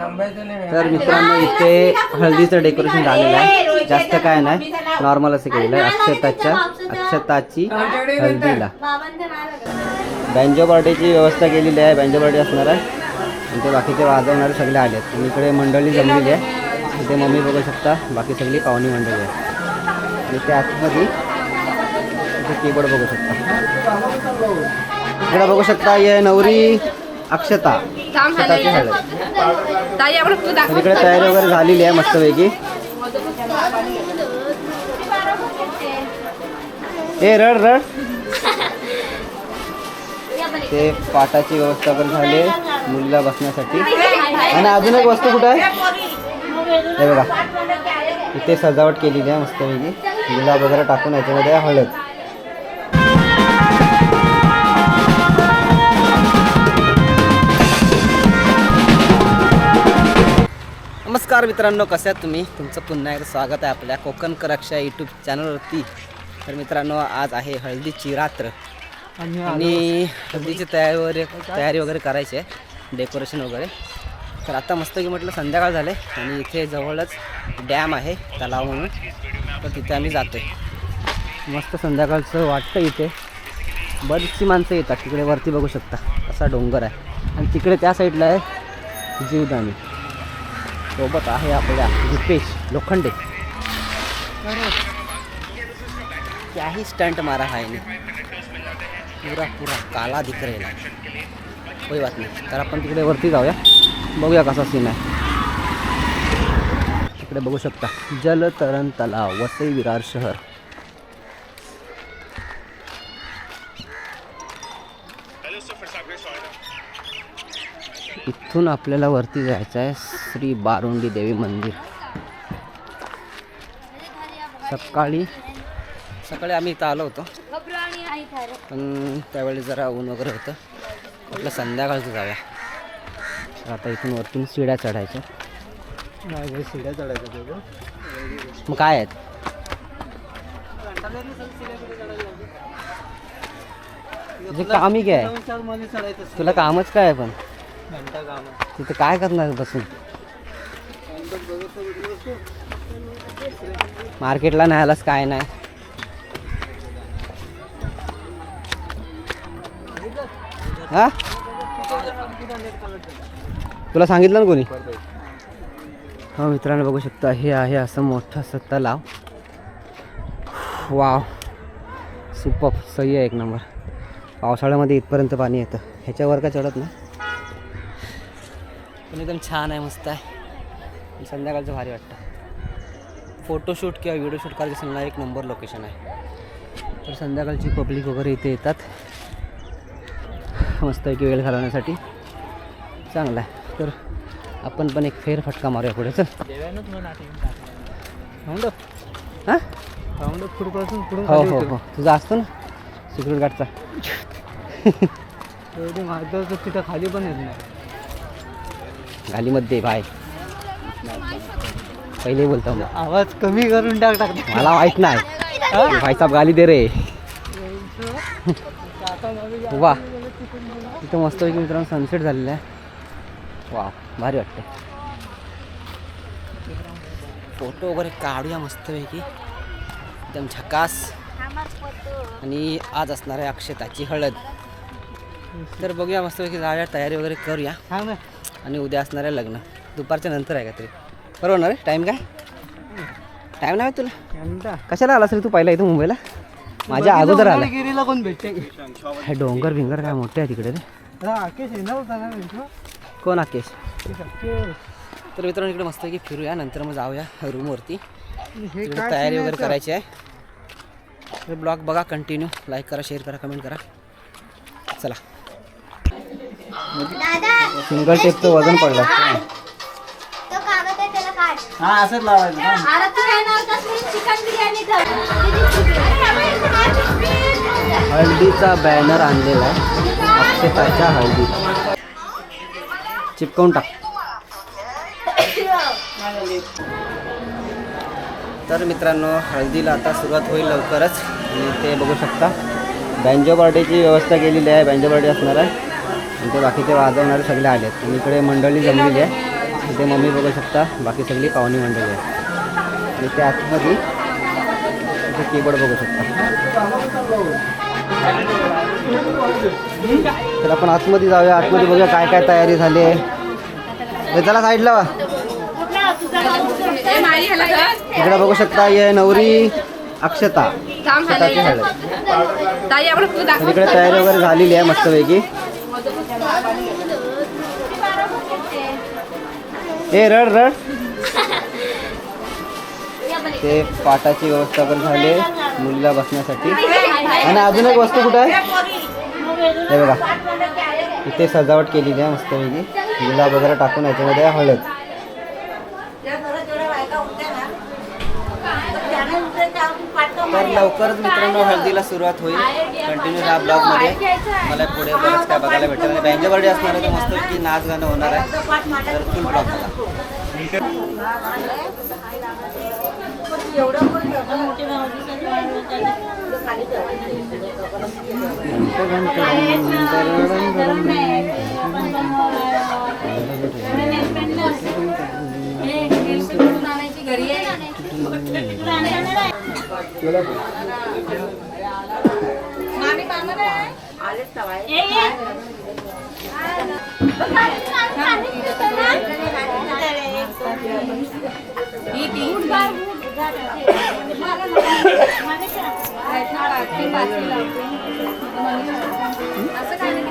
तर मित्रांनो इथे हळदीचं डेकोरेशन झालेलं आहे. जास्त काय नाही, नॉर्मल असं केलेलं आहे. अक्षताची हळदीला बँजो पार्टीची व्यवस्था केलेली आहे. बँजो पार्टी असणार आहे आणि ते बाकीचे वाजवणारे सगळे आले आहेत. आणि इकडे मंडळी जमलेली आहे. इथे मम्मी बघू शकता, बाकी सगळी पाहुणी मंडळी आहे. आणि त्या आतमध्ये इथे कीबोर्ड बघू शकता. इकडे बघू शकता हे नवरी अक्षताची हळद. इकडे तयारी वगैरे झालेली आहे मस्तपैकी. ए रड रड. ते पाटाची व्यवस्था पण झाली मुलीला बसण्यासाठी. आणि अजून एक वस्तू कुठं आहे हे बघा, इथे सजावट केलेली आहे मस्तपैकी. गुलाब वगैरे टाकून याच्यामध्ये हळद. नमस्कार मित्रांनो, कसे आहात तुम्ही? तुमचं पुन्हा एकदा स्वागत आहे आपल्या कोकणकर अक्षय यूट्यूब चॅनलवरती. तर मित्रांनो, आज आहे हळदीची रात्र आणि हळदीची तयारी वगैरे करायची आहे, डेकोरेशन वगैरे. तर आता मस्त की म्हटलं संध्याकाळ झाले आणि इथे जवळच डॅम आहे, तलाव म्हणून. तर तिथे आम्ही जातो आहे. मस्त संध्याकाळचं वाटतं. इथे बरीचशी माणसं येतात. तिकडे वरती बघू शकता असा डोंगर आहे आणि तिकडे त्या साईडला आहे जीवदानी. सोबत आहे आपल्या दीपेश लोखंडे. त्याही स्टंट मारा है पूरा काला दिख रहेला. कोई बात नाही. तर आपण तिकडे वरती जाऊया, बघूया कसा सीन आहे. तिकडे बघू शकता जलतरण तलाव, वसई विरार शहर. इथून आपल्याला वरती जायचं आहे श्री बारुंडी देवी मंदिर. सकाळी आम्ही इथं आलो होतो, पण त्यावेळी जरा ऊन वगैरे होतं. म्हटलं संध्याकाळचं जाऊया. तर आता इथून वरतून शिड्या चढायच्या. मग काय आहेत तुझं काम ही काय आहे? तुला कामच काय आहे? पण तिथे काय करणार बसून? मार्केटला नाही आलास काय नाही. हा, तुला सांगितलं ना कोणी? हा मित्रांनो, बघू शकता हे आहे असं मोठं असं तलाव. वाव, सुपर, सही आहे, एक नंबर. पावसाळ्यामध्ये इथपर्यंत पाणी येतं. ह्याच्यावर का चढत नाही, पण एकदम छान आहे, मस्त आहे. संध्याकाळचं भारी वाटतं. फोटोशूट किंवा व्हिडिओ शूट करायचं असेल ना, एक नंबर लोकेशन आहे. तर संध्याकाळची पब्लिक वगैरे इथे येतात, मस्त एक वेळ घालवण्यासाठी चांगला आहे. तर आपण पण एक फेरफटका मारूया पुढे. चल. हां, हो हो हो, तुझा असतो ना सिक्युरिटी गार्डचा. माझं तिथं खाली पण येत नाही. गालीमध्ये बाय पहिले बोलतो, आवाज कमी करून टाकतो. मला माहीत नाही भाई साहेब, गाली दे रे. वा, इथं मस्तपैकी मित्रांनो सनसेट झालेला आहे. वा, भारी वाटते. फोटो वगैरे काढूया मस्तपैकी, एकदम झकास. आणि आज असणार आहे अक्षताची हळद. तर बघूया मस्तपैकी, जाऊया, तयारी वगैरे करूया. आणि उद्या असणार आहे लग्न, दुपारच्या नंतर आहे का तरी. बरोबर ना रे? टाईम काय? टाईम नाही तुला? कशाला आलास रे तू पहिला इथं मुंबईला? माझ्या अगोदर आला. कोण भेटते? हे डोंगर भिंगर काय मोठे आहे तिकडे रे. आकेश आहे ना? कोण आकेश? तर मित्रांनो इकडे मस्तपैकी फिरूया, नंतर मग जाऊया रूमवरती. तिकडे तयारी वगैरे करायची आहे. ब्लॉग बघा कंटिन्यू, लाईक करा, शेअर करा, कमेंट करा. चला. सिंगल टेपचं वजन पडलं. हा, असंच लावायचं. हळदीचा बॅनर आणलेला आहे, अक्षताच्या हळदी. चिपकवून टाक. तर मित्रांनो, हळदीला आता सुरुवात होईल लवकरच. आणि ते बघू शकता बँजो पार्टीची व्यवस्था केलेली आहे. बँजो पार्टी असणार आहे आणि ते बाकीचे वाजवणारे सगळे आले आहेत. आणि इकडे मंडळी जमलेली आहे. इथे मम्मी बघू शकता, बाकी सगळी पाहुणी मंडळी आहे. आणि त्या आतमध्ये इथे कीबोर्ड बघू शकता. तर आपण आतमध्ये जाऊया, आतमध्ये बघूया काय काय तयारी झाली आहे. चला साईडला वा. इकडे बघू शकता ये नवरी अक्षता, अक्षताची हळद. इकडे तयारी वगैरे झालेली आहे मस्तपैकी. ए रड रड. ते पाटाची व्यवस्था पण झाली मुलीला बसण्यासाठी. आणि अजून एक वस्तू कुठं आहे हे बघा, इथे सजावट केलेली आहे मस्तपैकी, गुलाब वगैरे टाकून याच्यामध्ये हळद. तर लवकरच मित्रांनो हळदीला सुरुवात होईल. कंटिन्यू ह्या ब्लॉगमध्ये मला पुढे बरंच काय बघायला भेटेल. आणि बँजो बर्थडे असणार आहे, तर मस्तपैकी नाच गाणं होणार आहे. तर फुल ब्लॉग बघा. असं काय नाही.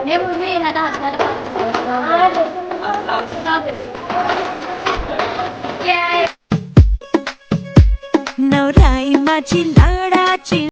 हे बोलले आता नवराई माझी लाडाची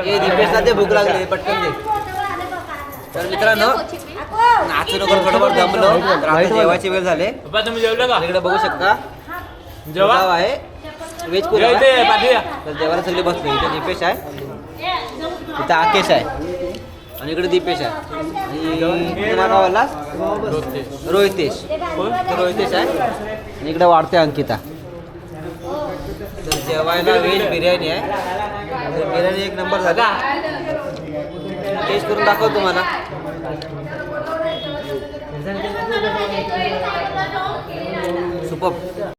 दीपेशला ते भूक लागली पटकन दे. तर मित्रांनो नाचू नको थोडंफार दमलो तर आता जेवायची वेळ झाले. तुम्ही जेवलं का? इकडे बघू शकता जेवा पुलाव आहे व्हेज पुलाव आहे. तर जेवायला सगळे बसले. इथे दीपेश आहे, इथं आकेश आहे आणि इकडे दीपेश आहे आणि तुम्हाला गावाला रोहितेश. तर रोहितेश आहे आणि इकडे वाढते अंकिता. तर जेवायला व्हेज बिर्याणी आहे. तर बिर्याणी एक नंबर झाला. टेस्ट करून दाखव तुम्हाला. सुपर.